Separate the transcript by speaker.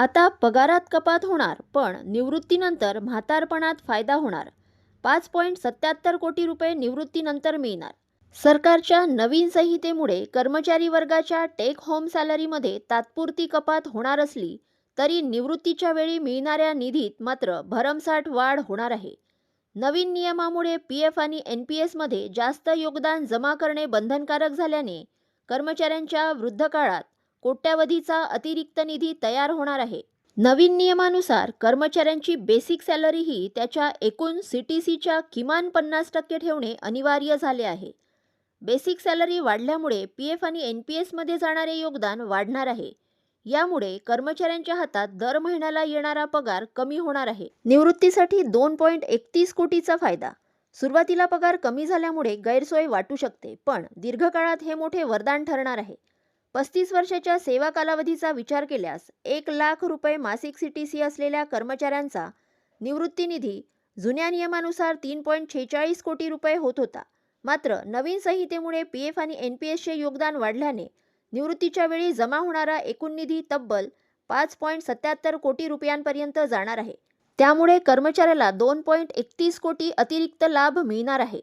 Speaker 1: आता पगारात कपात होणार, पण निवृत्तीनंतर म्हातारपणात फायदा होणार. 5.77 कोटी रुपये निवृत्तीनंतर मिळणार. सरकारच्या नवीन संहितेमुळे कर्मचारी वर्गाच्या टेक होम सॅलरीमध्ये तात्पुरती कपात होणार असली तरी निवृत्तीच्या वेळी मिळणाऱ्या निधीत मात्र भरमसाठ वाढ होणार आहे. नवीन नियमामुळे पीएफ आणि एनपीएसमध्ये जास्त योगदान जमा करणे बंधनकारक झाल्याने कर्मचाऱ्यांच्या वृद्धकाळात कोट्यावधीचा अतिरिक्त निधी तयार होणार आहे. नवीन नियमानुसार कर्मचाऱ्यांची बेसिक सॅलरी ही त्याच्या एकूण सीटीसीच्या किमान 50% ठेवणे अनिवार्य झाले आहे. बेसिक सॅलरी वाढल्यामुळे पीएफ आणि एनपीएसमध्ये जाणारे योगदान वाढणार आहे. यामुळे कर्मचाऱ्यांच्या हातात दर महिन्याला येणारा पगार कमी होणार आहे. निवृत्तीसाठी 2.31 कोटीचा फायदा. सुरुवातीला पगार कमी झाल्यामुळे गैरसोय वाटू शकते, पण दीर्घकाळात हे मोठे वरदान ठरणार आहे. 35 वर्षाच्या सेवा कालावधीचा विचार केल्यास 1,00,000 रुपये मासिक सीटीसी असलेल्या कर्मचाऱ्यांचा निवृत्ती निधी जुन्या नियमानुसार 3.46 कोटी रुपये होत होता. मात्र नवीन संहितेमुळे पीएफ आणि एनपीएसचे योगदान वाढल्याने निवृत्तीच्या वेळी जमा होणारा एकूण निधी तब्बल 5.77 कोटी रुपयांपर्यंत जाणार आहे. त्यामुळे कर्मचाऱ्याला 2.31 कोटी अतिरिक्त लाभ मिळणार आहे.